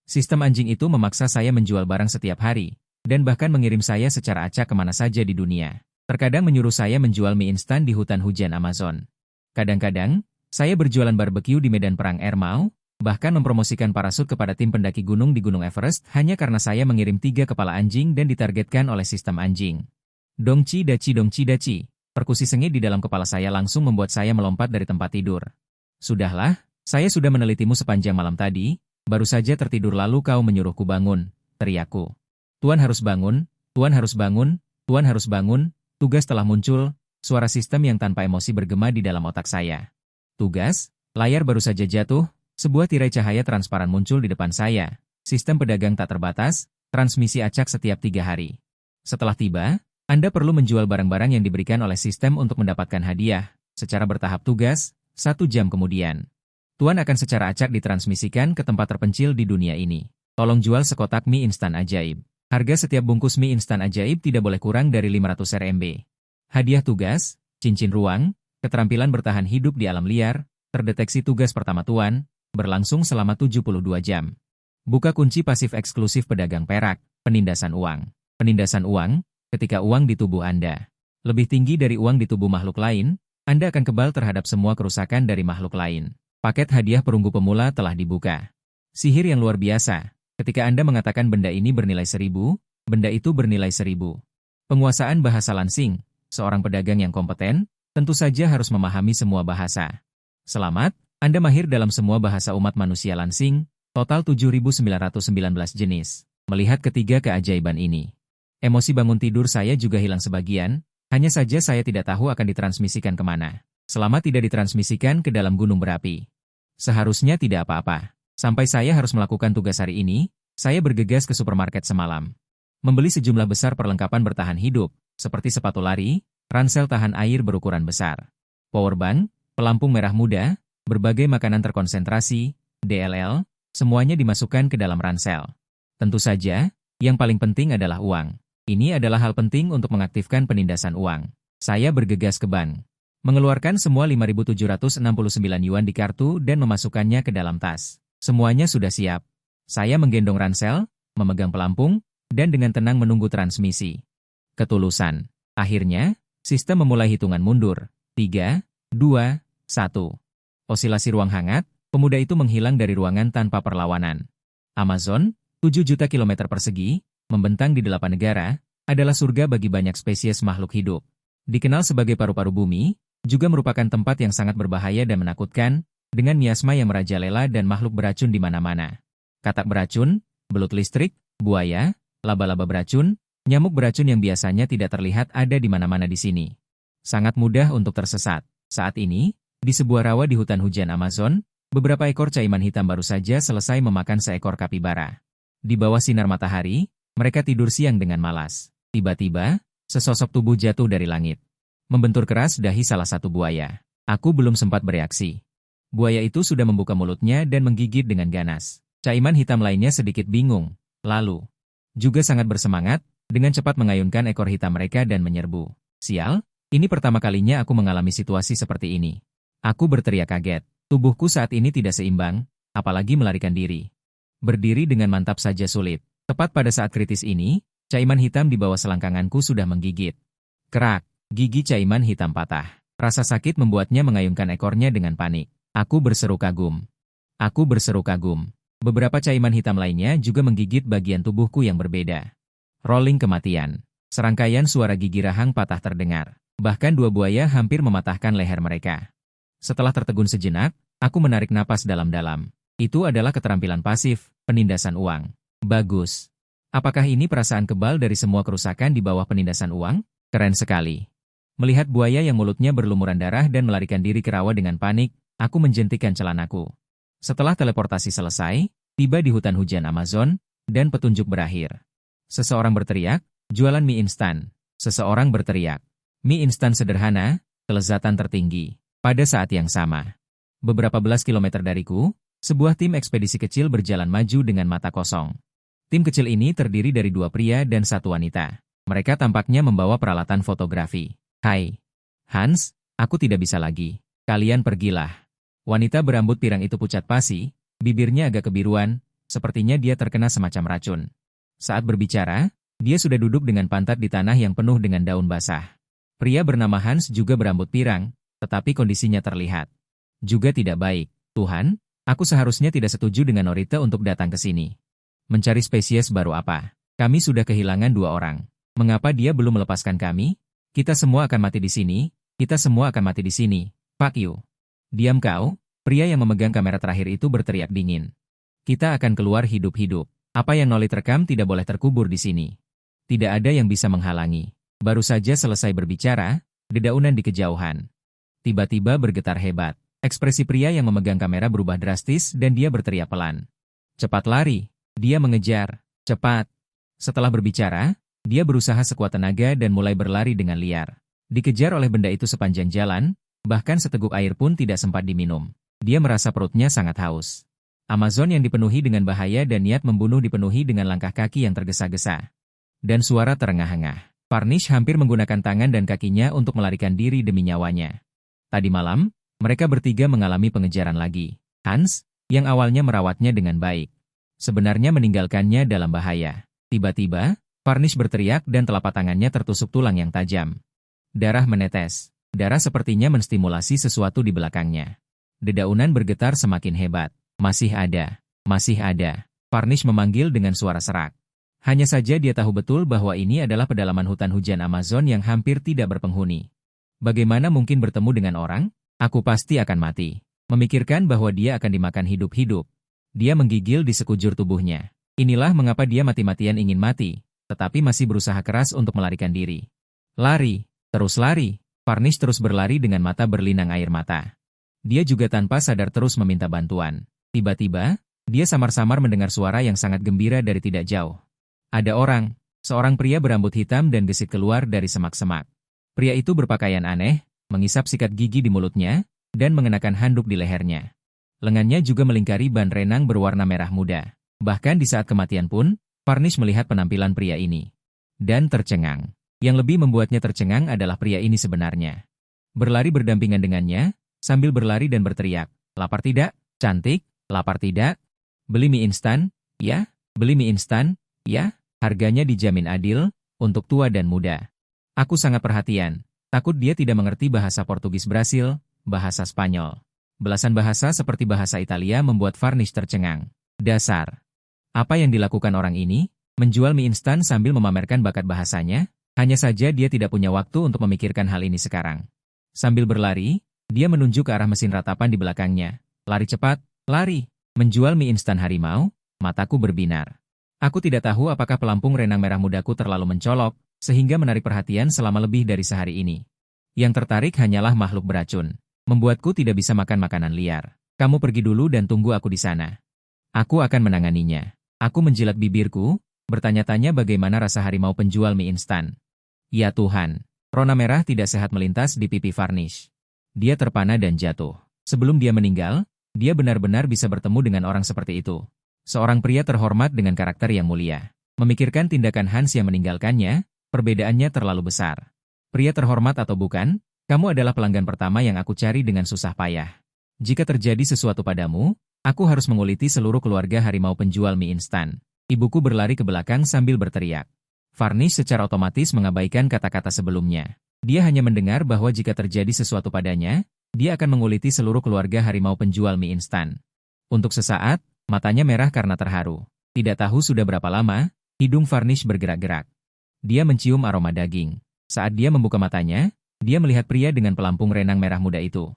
Sistem anjing itu memaksa saya menjual barang setiap hari, dan bahkan mengirim saya secara acak kemana saja di dunia. Terkadang menyuruh saya menjual mie instan di hutan hujan Amazon. Kadang-kadang, saya berjualan barbeque di medan perang Ermau, bahkan mempromosikan parasut kepada tim pendaki gunung di Gunung Everest hanya karena saya mengirim 3 kepala anjing dan ditargetkan oleh sistem anjing. Dongci daci, perkusi sengit di dalam kepala saya langsung membuat saya melompat dari tempat tidur. Sudahlah, saya sudah menelitimu sepanjang malam tadi, baru saja tertidur lalu kau menyuruhku bangun, teriakku. Tuan harus bangun, Tuan harus bangun, Tuan harus bangun, tugas telah muncul, suara sistem yang tanpa emosi bergema di dalam otak saya. Tugas, layar baru saja jatuh, sebuah tirai cahaya transparan muncul di depan saya. Sistem pedagang tak terbatas, transmisi acak setiap 3 hari. Setelah tiba, Anda perlu menjual barang-barang yang diberikan oleh sistem untuk mendapatkan hadiah, secara bertahap tugas, 1 jam kemudian. Tuan akan secara acak ditransmisikan ke tempat terpencil di dunia ini. Tolong jual sekotak mie instan ajaib. Harga setiap bungkus mie instan ajaib tidak boleh kurang dari 500 Rmb. Hadiah tugas, cincin ruang, keterampilan bertahan hidup di alam liar, terdeteksi tugas pertama Tuan, berlangsung selama 72 jam. Buka kunci pasif eksklusif pedagang perak, penindasan uang. Penindasan uang, ketika uang di tubuh Anda lebih tinggi dari uang di tubuh makhluk lain, Anda akan kebal terhadap semua kerusakan dari makhluk lain. Paket hadiah perunggu pemula telah dibuka. Sihir yang luar biasa. Ketika Anda mengatakan benda ini bernilai 1000, benda itu bernilai 1000. Penguasaan bahasa lansing. Seorang pedagang yang kompeten, tentu saja harus memahami semua bahasa. Selamat, Anda mahir dalam semua bahasa umat manusia lansing, total 7.919 jenis. Melihat ketiga keajaiban ini, emosi bangun tidur saya juga hilang sebagian, hanya saja saya tidak tahu akan ditransmisikan kemana. Selama tidak ditransmisikan ke dalam gunung berapi, seharusnya tidak apa-apa. Sampai saya harus melakukan tugas hari ini, saya bergegas ke supermarket semalam. Membeli sejumlah besar perlengkapan bertahan hidup, seperti sepatu lari, ransel tahan air berukuran besar, powerbank, pelampung merah muda, berbagai makanan terkonsentrasi, DLL, semuanya dimasukkan ke dalam ransel. Tentu saja, yang paling penting adalah uang. Ini adalah hal penting untuk mengaktifkan penindasan uang. Saya bergegas ke bank, mengeluarkan semua 5.769 yuan di kartu dan memasukkannya ke dalam tas. Semuanya sudah siap. Saya menggendong ransel, memegang pelampung, dan dengan tenang menunggu transmisi. Ketulusan. Akhirnya, sistem memulai hitungan mundur. 3, 2, 1. Osilasi ruang hangat, pemuda itu menghilang dari ruangan tanpa perlawanan. Amazon, 7 juta kilometer persegi, membentang di 8 negara, adalah surga bagi banyak spesies makhluk hidup. Dikenal sebagai paru-paru bumi, juga merupakan tempat yang sangat berbahaya dan menakutkan, dengan miasma yang merajalela dan makhluk beracun di mana-mana. Katak beracun, belut listrik, buaya, laba-laba beracun, nyamuk beracun yang biasanya tidak terlihat ada di mana-mana di sini. Sangat mudah untuk tersesat. Saat ini, di sebuah rawa di hutan hujan Amazon, beberapa ekor caiman hitam baru saja selesai memakan seekor kapibara. Di bawah sinar matahari, mereka tidur siang dengan malas. Tiba-tiba, sesosok tubuh jatuh dari langit, membentur keras dahi salah satu buaya. Aku belum sempat bereaksi. Buaya itu sudah membuka mulutnya dan menggigit dengan ganas. Caiman hitam lainnya sedikit bingung, lalu juga sangat bersemangat, dengan cepat mengayunkan ekor hitam mereka dan menyerbu. Sial, ini pertama kalinya aku mengalami situasi seperti ini. Aku berteriak kaget. Tubuhku saat ini tidak seimbang, apalagi melarikan diri. Berdiri dengan mantap saja sulit. Tepat pada saat kritis ini, caiman hitam di bawah selangkanganku sudah menggigit. Kerak, gigi caiman hitam patah. Rasa sakit membuatnya mengayunkan ekornya dengan panik. Aku berseru kagum. Aku berseru kagum. Beberapa caiman hitam lainnya juga menggigit bagian tubuhku yang berbeda. Rolling kematian. Serangkaian suara gigi rahang patah terdengar. Bahkan 2 buaya hampir mematahkan leher mereka. Setelah tertegun sejenak, aku menarik napas dalam-dalam. Itu adalah keterampilan pasif, penindasan uang. Bagus. Apakah ini perasaan kebal dari semua kerusakan di bawah penindasan uang? Keren sekali. Melihat buaya yang mulutnya berlumuran darah dan melarikan diri ke rawa dengan panik, aku menjentikan celanaku. Setelah teleportasi selesai, tiba di hutan hujan Amazon, dan petunjuk berakhir. Seseorang berteriak, jualan mie instan. Seseorang berteriak, mie instan sederhana, kelezatan tertinggi. Pada saat yang sama, beberapa belas kilometer dariku, sebuah tim ekspedisi kecil berjalan maju dengan mata kosong. Tim kecil ini terdiri dari 2 pria dan 1 wanita. Mereka tampaknya membawa peralatan fotografi. Hai, Hans, aku tidak bisa lagi. Kalian pergilah. Wanita berambut pirang itu pucat pasi, bibirnya agak kebiruan, Sepertinya dia terkena semacam racun. Saat berbicara, dia sudah duduk dengan pantat di tanah yang penuh dengan daun basah. Pria bernama Hans juga berambut pirang, tetapi kondisinya terlihat juga tidak baik. Tuhan, aku seharusnya tidak setuju dengan Norite untuk datang ke sini. Mencari spesies baru apa? Kami sudah kehilangan 2 orang. Mengapa dia belum melepaskan kami? Kita semua akan mati di sini. Kita semua akan mati di sini. Fuck you. Diam kau. Pria yang memegang kamera terakhir itu berteriak dingin. Kita akan keluar hidup-hidup. Apa yang Nolit rekam tidak boleh terkubur di sini. Tidak ada yang bisa menghalangi. Baru saja selesai berbicara, dedaunan di kejauhan tiba-tiba bergetar hebat. Ekspresi pria yang memegang kamera berubah drastis dan dia berteriak pelan. Cepat lari. Dia mengejar. Cepat. Setelah berbicara, dia berusaha sekuat tenaga dan mulai berlari dengan liar. Dikejar oleh benda itu sepanjang jalan, bahkan seteguk air pun tidak sempat diminum. Dia merasa perutnya sangat haus. Amazon yang dipenuhi dengan bahaya dan niat membunuh dipenuhi dengan langkah kaki yang tergesa-gesa. Dan suara terengah-engah. Varnish hampir menggunakan tangan dan kakinya untuk melarikan diri demi nyawanya. Tadi malam, mereka bertiga mengalami pengejaran lagi. Hans, yang awalnya merawatnya dengan baik, sebenarnya meninggalkannya dalam bahaya. Tiba-tiba, Varnish berteriak dan telapak tangannya tertusuk tulang yang tajam. Darah menetes. Darah sepertinya menstimulasi sesuatu di belakangnya. Dedaunan bergetar semakin hebat. Masih ada. Masih ada. Varnish memanggil dengan suara serak. Hanya saja dia tahu betul bahwa ini adalah pedalaman hutan hujan Amazon yang hampir tidak berpenghuni. Bagaimana mungkin bertemu dengan orang? Aku pasti akan mati. Memikirkan bahwa dia akan dimakan hidup-hidup. Dia menggigil di sekujur tubuhnya. Inilah mengapa dia mati-matian ingin mati, tetapi masih berusaha keras untuk melarikan diri. Lari, terus lari. Varnish terus berlari dengan mata berlinang air mata. Dia juga tanpa sadar terus meminta bantuan. Tiba-tiba, dia samar-samar mendengar suara yang sangat gembira dari tidak jauh. Ada orang, seorang pria berambut hitam dan gesit keluar dari semak-semak. Pria itu berpakaian aneh, mengisap sikat gigi di mulutnya, dan mengenakan handuk di lehernya. Lengannya juga melingkari ban renang berwarna merah muda. Bahkan di saat kematian pun, Varnish melihat penampilan pria ini. Dan tercengang. Yang lebih membuatnya tercengang adalah pria ini sebenarnya. Berlari berdampingan dengannya, sambil berlari dan berteriak, lapar tidak? Cantik, lapar tidak? Beli mie instan? Ya, beli mie instan? Ya, harganya dijamin adil, untuk tua dan muda. Aku sangat perhatian, takut dia tidak mengerti bahasa Portugis Brasil, bahasa Spanyol. Belasan bahasa seperti bahasa Italia membuat Varnish tercengang. Dasar. Apa yang dilakukan orang ini? Menjual mie instan sambil memamerkan bakat bahasanya? Hanya saja dia tidak punya waktu untuk memikirkan hal ini sekarang. Sambil berlari, dia menunjuk ke arah mesin ratapan di belakangnya. Lari cepat, lari. Menjual mie instan harimau? Mataku berbinar. Aku tidak tahu apakah pelampung renang merah mudaku terlalu mencolok, sehingga menarik perhatian selama lebih dari sehari ini. Yang tertarik hanyalah makhluk beracun. Membuatku tidak bisa makan makanan liar. Kamu pergi dulu dan tunggu aku di sana. Aku akan menanganinya. Aku menjilat bibirku, bertanya-tanya bagaimana rasa harimau penjual mie instan. Ya Tuhan, rona merah tidak sehat melintas di pipi Varnish. Dia terpana dan jatuh. Sebelum dia meninggal, dia benar-benar bisa bertemu dengan orang seperti itu. Seorang pria terhormat dengan karakter yang mulia. Memikirkan tindakan Hans yang meninggalkannya, perbedaannya terlalu besar. Pria terhormat atau bukan, kamu adalah pelanggan pertama yang aku cari dengan susah payah. Jika terjadi sesuatu padamu, aku harus menguliti seluruh keluarga harimau penjual mie instan. Ibuku berlari ke belakang sambil berteriak. Varnish secara otomatis mengabaikan kata-kata sebelumnya. Dia hanya mendengar bahwa jika terjadi sesuatu padanya, dia akan menguliti seluruh keluarga harimau penjual mie instan. Untuk sesaat, matanya merah karena terharu. Tidak tahu sudah berapa lama, hidung Varnish bergerak-gerak. Dia mencium aroma daging. Saat dia membuka matanya, dia melihat pria dengan pelampung renang merah muda itu.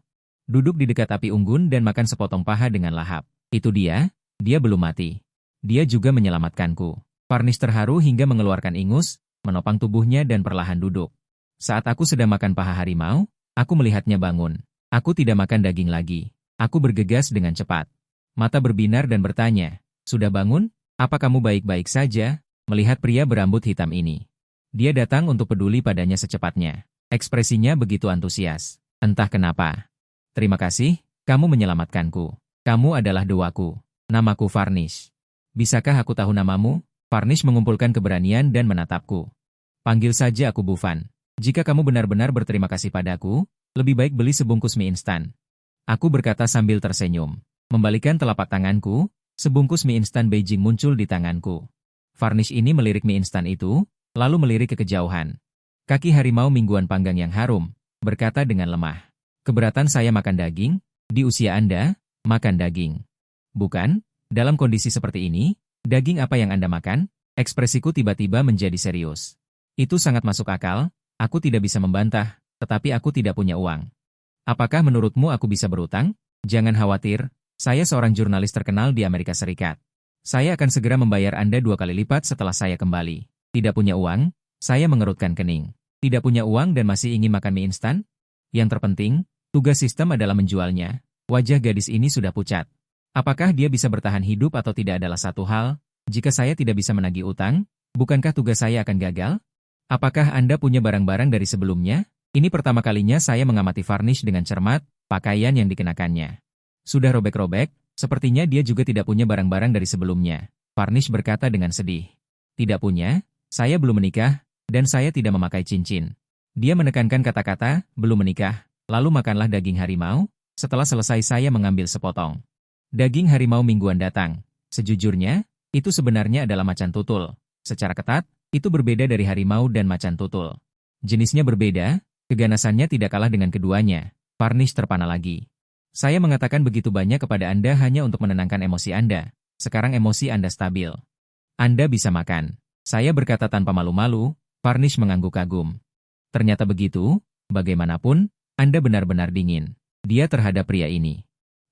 Duduk di dekat api unggun dan makan sepotong paha dengan lahap. Itu dia belum mati. Dia juga menyelamatkanku. Varnish terharu hingga mengeluarkan ingus, menopang tubuhnya dan perlahan duduk. Saat aku sedang makan paha harimau, aku melihatnya bangun. Aku tidak makan daging lagi. Aku bergegas dengan cepat. Mata berbinar dan bertanya, sudah bangun? Apa kamu baik-baik saja? Melihat pria berambut hitam ini. Dia datang untuk peduli padanya secepatnya. Ekspresinya begitu antusias. Entah kenapa. Terima kasih, kamu menyelamatkanku. Kamu adalah doaku. Namaku Varnish. Bisakah aku tahu namamu? Varnish mengumpulkan keberanian dan menatapku. Panggil saja aku Bufan. Jika kamu benar-benar berterima kasih padaku, lebih baik beli sebungkus mie instan. Aku berkata sambil tersenyum. Membalikan telapak tanganku, Sebungkus mie instan Beijing muncul di tanganku. Varnish ini melirik mie instan itu, lalu melirik ke kejauhan. Kaki harimau mingguan panggang yang harum, berkata dengan lemah. Keberatan saya makan daging? Di usia Anda, makan daging. Bukan? Dalam kondisi seperti ini, daging apa yang Anda makan? Ekspresiku tiba-tiba menjadi serius. Itu sangat masuk akal, aku tidak bisa membantah, tetapi aku tidak punya uang. Apakah menurutmu aku bisa berutang? Jangan khawatir, saya seorang jurnalis terkenal di Amerika Serikat. Saya akan segera membayar Anda 2 kali lipat setelah saya kembali. Tidak punya uang? Saya mengerutkan kening. Tidak punya uang dan masih ingin makan mie instan? Yang terpenting, tugas sistem adalah menjualnya. Wajah gadis ini sudah pucat. Apakah dia bisa bertahan hidup atau tidak adalah satu hal? Jika saya tidak bisa menagih utang, bukankah tugas saya akan gagal? Apakah Anda punya barang-barang dari sebelumnya? Ini pertama kalinya saya mengamati Varnish dengan cermat, pakaian yang dikenakannya. Sudah robek-robek, sepertinya dia juga tidak punya barang-barang dari sebelumnya. Varnish berkata dengan sedih. Tidak punya, saya belum menikah, dan saya tidak memakai cincin. Dia menekankan kata-kata, belum menikah, lalu makanlah daging harimau. Setelah selesai saya mengambil sepotong. Daging harimau mingguan datang. Sejujurnya, itu sebenarnya adalah macan tutul. Secara ketat, itu berbeda dari harimau dan macan tutul. Jenisnya berbeda, keganasannya tidak kalah dengan keduanya. Varnish terpana lagi. Saya mengatakan begitu banyak kepada Anda hanya untuk menenangkan emosi Anda. Sekarang emosi Anda stabil. Anda bisa makan. Saya berkata tanpa malu-malu, Varnish mengangguk kagum. Ternyata begitu, bagaimanapun, Anda benar-benar dingin. Dia terhadap pria ini.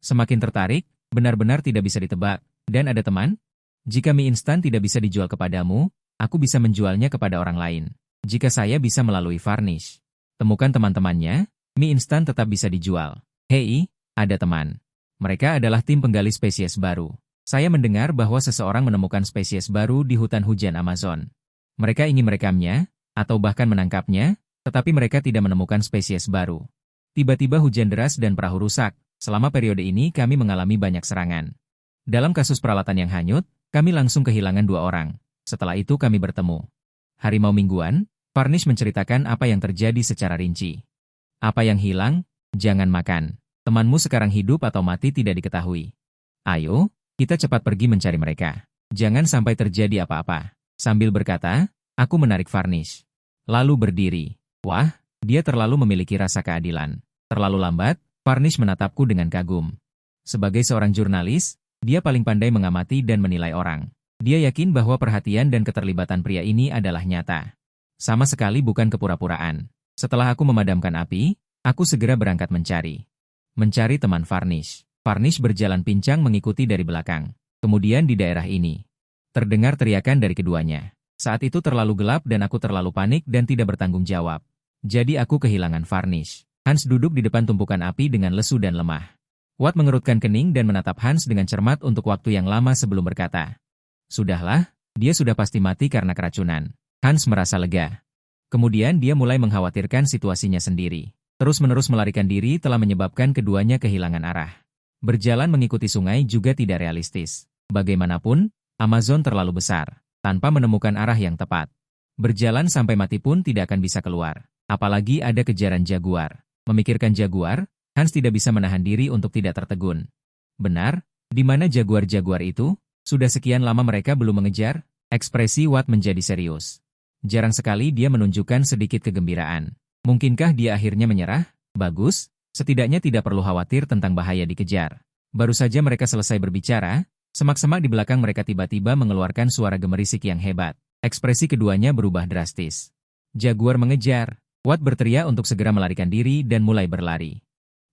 Semakin tertarik, benar-benar tidak bisa ditebak. Dan ada teman? Jika mie instan tidak bisa dijual kepadamu, aku bisa menjualnya kepada orang lain. Jika saya bisa melalui Varnish. Temukan teman-temannya, mie instan tetap bisa dijual. Hei, ada teman. Mereka adalah tim penggali spesies baru. Saya mendengar bahwa seseorang menemukan spesies baru di hutan hujan Amazon. Mereka ingin merekamnya, atau bahkan menangkapnya, tetapi mereka tidak menemukan spesies baru. Tiba-tiba hujan deras dan perahu rusak. Selama periode ini kami mengalami banyak serangan. Dalam kasus peralatan yang hanyut, kami langsung kehilangan 2 orang. Setelah itu kami bertemu. Harimau mingguan, Varnish menceritakan apa yang terjadi secara rinci. Apa yang hilang? Jangan makan. Temanmu sekarang hidup atau mati tidak diketahui. Ayo, kita cepat pergi mencari mereka. Jangan sampai terjadi apa-apa. Sambil berkata, aku menarik Varnish. Lalu berdiri. Wah, dia terlalu memiliki rasa keadilan. Terlalu lambat, Varnish menatapku dengan kagum. Sebagai seorang jurnalis, dia paling pandai mengamati dan menilai orang. Dia yakin bahwa perhatian dan keterlibatan pria ini adalah nyata. Sama sekali bukan kepura-puraan. Setelah aku memadamkan api, aku segera berangkat mencari. Mencari teman Varnish. Varnish berjalan pincang mengikuti dari belakang. Kemudian di daerah ini. Terdengar teriakan dari keduanya. Saat itu terlalu gelap dan aku terlalu panik dan tidak bertanggung jawab. Jadi aku kehilangan Varnish. Hans duduk di depan tumpukan api dengan lesu dan lemah. Watt mengerutkan kening dan menatap Hans dengan cermat untuk waktu yang lama sebelum berkata. Sudahlah, dia sudah pasti mati karena keracunan. Hans merasa lega. Kemudian dia mulai mengkhawatirkan situasinya sendiri. Terus-menerus melarikan diri telah menyebabkan keduanya kehilangan arah. Berjalan mengikuti sungai juga tidak realistis. Bagaimanapun, Amazon terlalu besar, tanpa menemukan arah yang tepat. Berjalan sampai mati pun tidak akan bisa keluar. Apalagi ada kejaran jaguar. Memikirkan jaguar, Hans tidak bisa menahan diri untuk tidak tertegun. Benar, di mana jaguar-jaguar itu? Sudah sekian lama mereka belum mengejar? Ekspresi Watt menjadi serius. Jarang sekali dia menunjukkan sedikit kegembiraan. Mungkinkah dia akhirnya menyerah? Bagus, setidaknya tidak perlu khawatir tentang bahaya dikejar. Baru saja mereka selesai berbicara, semak-semak di belakang mereka tiba-tiba mengeluarkan suara gemerisik yang hebat. Ekspresi keduanya berubah drastis. Jaguar mengejar. Watt berteriak untuk segera melarikan diri dan mulai berlari.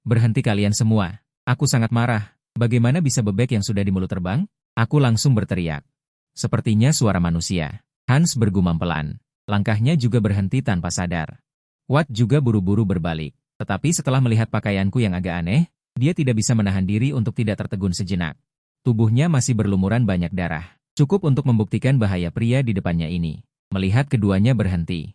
Berhenti kalian semua. Aku sangat marah. Bagaimana bisa bebek yang sudah di mulut terbang? Aku langsung berteriak. Sepertinya suara manusia. Hans bergumam pelan. Langkahnya juga berhenti tanpa sadar. Watt juga buru-buru berbalik. Tetapi setelah melihat pakaianku yang agak aneh, dia tidak bisa menahan diri untuk tidak tertegun sejenak. Tubuhnya masih berlumuran banyak darah. Cukup untuk membuktikan bahaya pria di depannya ini. Melihat keduanya berhenti.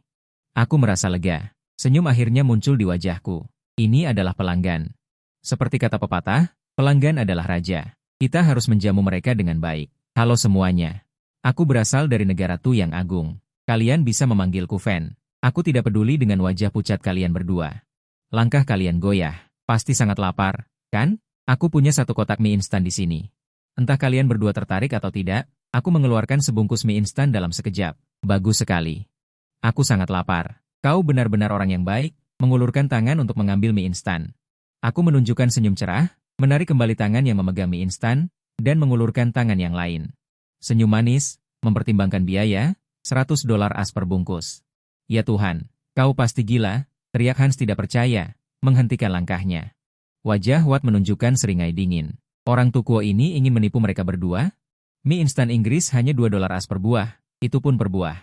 Aku merasa lega. Senyum akhirnya muncul di wajahku. Ini adalah pelanggan. Seperti kata pepatah, pelanggan adalah raja. Kita harus menjamu mereka dengan baik. Halo semuanya. Aku berasal dari negara Tu yang agung. Kalian bisa memanggilku Fan. Aku tidak peduli dengan wajah pucat kalian berdua. Langkah kalian goyah. Pasti sangat lapar, kan? Aku punya 1 kotak mie instan di sini. Entah kalian berdua tertarik atau tidak, aku mengeluarkan sebungkus mie instan dalam sekejap. Bagus sekali. Aku sangat lapar. Kau benar-benar orang yang baik, mengulurkan tangan untuk mengambil mie instan. Aku menunjukkan senyum cerah, menarik kembali tangan yang memegang mie instan, dan mengulurkan tangan yang lain. Senyum manis, mempertimbangkan biaya, $100 per bungkus. Ya Tuhan, kau pasti gila, teriak Hans tidak percaya, menghentikan langkahnya. Wajah Watt menunjukkan seringai dingin. Orang Tukuo ini ingin menipu mereka berdua? Mie instan Inggris hanya $2 per buah, itu pun per buah.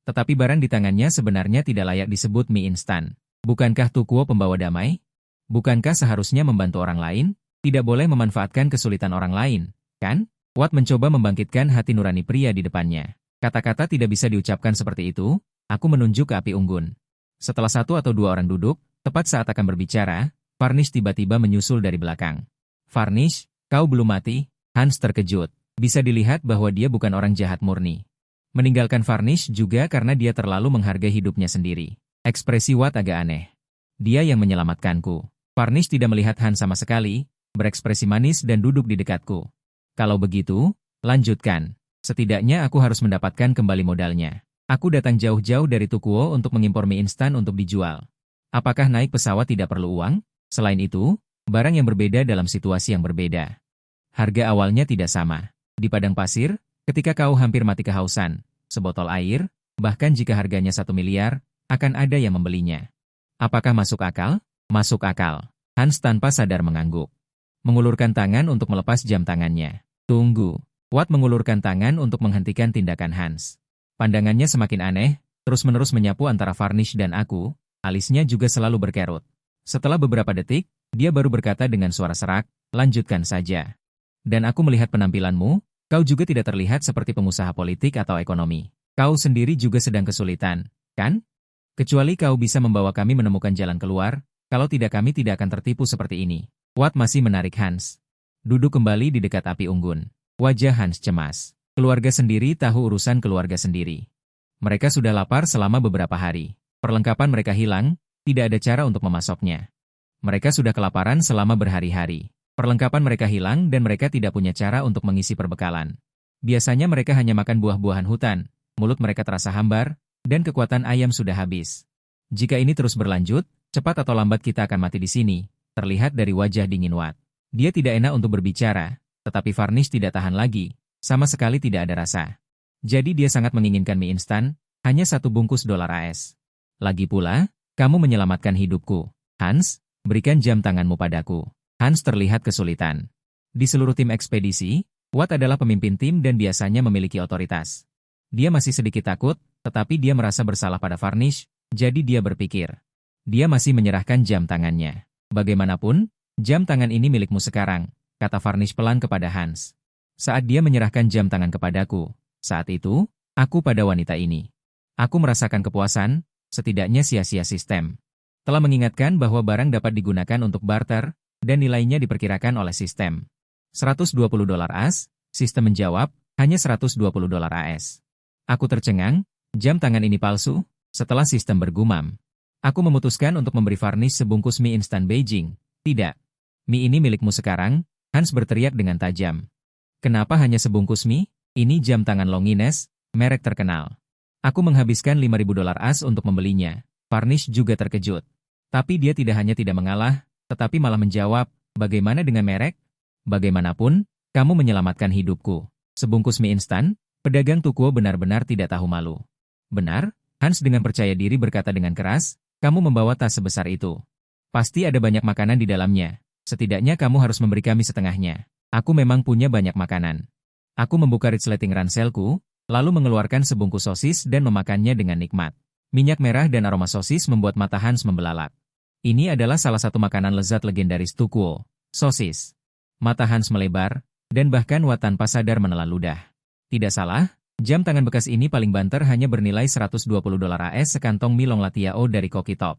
Tetapi barang di tangannya sebenarnya tidak layak disebut mie instan. Bukankah Tukuo pembawa damai? Bukankah seharusnya membantu orang lain? Tidak boleh memanfaatkan kesulitan orang lain, kan? Watt mencoba membangkitkan hati nurani pria di depannya. Kata-kata tidak bisa diucapkan seperti itu, aku menunjuk ke api unggun. Setelah 1 atau 2 orang duduk, tepat saat akan berbicara, Varnish tiba-tiba menyusul dari belakang. Varnish, kau belum mati? Hans terkejut. Bisa dilihat bahwa dia bukan orang jahat murni. Meninggalkan Varnish juga karena dia terlalu menghargai hidupnya sendiri. Ekspresi Watt agak aneh. Dia yang menyelamatkanku. Varnish tidak melihat Hans sama sekali, berekspresi manis dan duduk di dekatku. Kalau begitu, lanjutkan. Setidaknya aku harus mendapatkan kembali modalnya. Aku datang jauh-jauh dari Tukuo untuk mengimpor mie instan untuk dijual. Apakah naik pesawat tidak perlu uang? Selain itu, barang yang berbeda dalam situasi yang berbeda. Harga awalnya tidak sama. Di padang pasir, ketika kau hampir mati kehausan, sebotol air, bahkan jika harganya 1 miliar, akan ada yang membelinya. Apakah masuk akal? Masuk akal. Hans tanpa sadar mengangguk. Mengulurkan tangan untuk melepas jam tangannya. Tunggu. Watt mengulurkan tangan untuk menghentikan tindakan Hans. Pandangannya semakin aneh, terus-menerus menyapu antara Varnish dan aku, alisnya juga selalu berkerut. Setelah beberapa detik, dia baru berkata dengan suara serak, lanjutkan saja. Dan aku melihat penampilanmu, kau juga tidak terlihat seperti pengusaha politik atau ekonomi. Kau sendiri juga sedang kesulitan, kan? Kecuali kau bisa membawa kami menemukan jalan keluar, kalau tidak kami tidak akan tertipu seperti ini. Watt masih menarik Hans. Duduk kembali di dekat api unggun. Wajah Hans cemas. Keluarga sendiri tahu urusan keluarga sendiri. Mereka sudah lapar selama beberapa hari. Perlengkapan mereka hilang, tidak ada cara untuk memasoknya. Mereka sudah kelaparan selama berhari-hari. Perlengkapan mereka hilang dan mereka tidak punya cara untuk mengisi perbekalan. Biasanya mereka hanya makan buah-buahan hutan, mulut mereka terasa hambar, dan kekuatan ayam sudah habis. Jika ini terus berlanjut, cepat atau lambat kita akan mati di sini, terlihat dari wajah dingin Watt. Dia tidak enak untuk berbicara, tetapi Varnish tidak tahan lagi, sama sekali tidak ada rasa. Jadi dia sangat menginginkan mie instan, hanya 1 bungkus $AS. Lagi pula, kamu menyelamatkan hidupku. Hans, berikan jam tanganmu padaku. Hans terlihat kesulitan. Di seluruh tim ekspedisi, Watt adalah pemimpin tim dan biasanya memiliki otoritas. Dia masih sedikit takut, tetapi dia merasa bersalah pada Varnish, jadi dia berpikir. Dia masih menyerahkan jam tangannya. Bagaimanapun, jam tangan ini milikmu sekarang, kata Varnish pelan kepada Hans. Saat dia menyerahkan jam tangan kepadaku, saat itu, aku pada wanita ini. Aku merasakan kepuasan, setidaknya sia-sia sistem. Telah mengingatkan bahwa barang dapat digunakan untuk barter, dan nilainya diperkirakan oleh sistem. $120 AS, sistem menjawab, hanya $120 AS. Aku tercengang, jam tangan ini palsu, setelah sistem bergumam. Aku memutuskan untuk memberi Varnish sebungkus mie instan Beijing. Tidak. Mie ini milikmu sekarang, Hans berteriak dengan tajam. Kenapa hanya sebungkus mie? Ini jam tangan Longines, merek terkenal. Aku menghabiskan $5.000 untuk membelinya. Varnish juga terkejut. Tapi dia tidak hanya tidak mengalah, tetapi malah menjawab, bagaimana dengan merek? Bagaimanapun, kamu menyelamatkan hidupku. Sebungkus mie instan, pedagang Tukuo benar-benar tidak tahu malu. Benar? Hans dengan percaya diri berkata dengan keras, kamu membawa tas sebesar itu. Pasti ada banyak makanan di dalamnya. Setidaknya kamu harus memberi kami setengahnya. Aku memang punya banyak makanan. Aku membuka resleting ranselku, lalu mengeluarkan sebungkus sosis dan memakannya dengan nikmat. Minyak merah dan aroma sosis membuat mata Hans membelalak. Ini adalah salah satu makanan lezat legendaris Tukuo, sosis. Mata Hans melebar, dan bahkan Watt tanpa sadar menelan ludah. Tidak salah, jam tangan bekas ini paling banter hanya bernilai $120 AS sekantong mie long latiao dari Koki Top.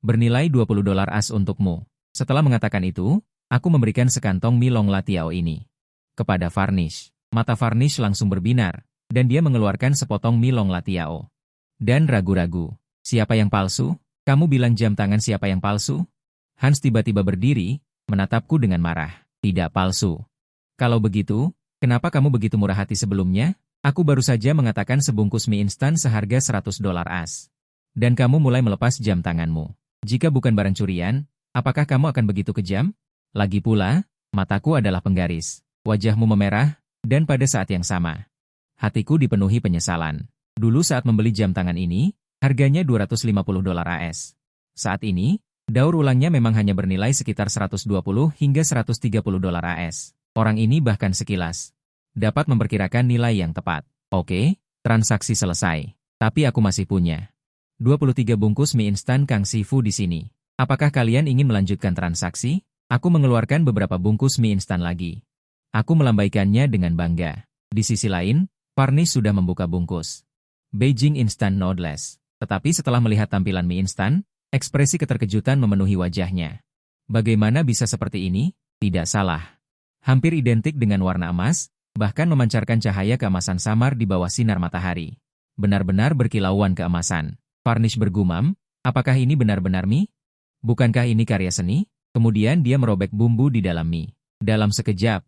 Bernilai $20 untukmu. Setelah mengatakan itu, aku memberikan sekantong mie long latiao ini kepada Varnish. Mata Varnish langsung berbinar, dan dia mengeluarkan sepotong mie long latiao. Dan ragu-ragu. Siapa yang palsu? Kamu bilang jam tangan siapa yang palsu? Hans tiba-tiba berdiri, menatapku dengan marah. Tidak palsu. Kalau begitu, Kenapa kamu begitu murah hati sebelumnya? Aku baru saja mengatakan sebungkus mie instan seharga $100 as. Dan kamu mulai melepas jam tanganmu. Jika bukan barang curian, apakah kamu akan begitu kejam? Lagi pula, mataku adalah penggaris. Wajahmu memerah, dan pada saat yang sama, hatiku dipenuhi penyesalan. Dulu saat membeli jam tangan ini, harganya $250 as. Saat ini, daur ulangnya memang hanya bernilai sekitar $120 hingga $130 as. Orang ini bahkan sekilas dapat memperkirakan nilai yang tepat. Oke, transaksi selesai. Tapi aku masih punya 23 bungkus mie instan Kang Sifu di sini. Apakah kalian ingin melanjutkan transaksi? Aku mengeluarkan beberapa bungkus mie instan lagi. Aku melambaikannya dengan bangga. Di sisi lain, Farnish sudah membuka bungkus Beijing Instant Noodles. Tetapi setelah melihat tampilan mie instan, ekspresi keterkejutan memenuhi wajahnya. Bagaimana bisa seperti ini? Tidak salah. Hampir identik dengan warna emas, bahkan memancarkan cahaya keemasan samar di bawah sinar matahari. Benar-benar berkilauan keemasan. Farnish bergumam, apakah ini benar-benar mie? Bukankah ini karya seni? Kemudian dia merobek bumbu di dalam mie. Dalam sekejap,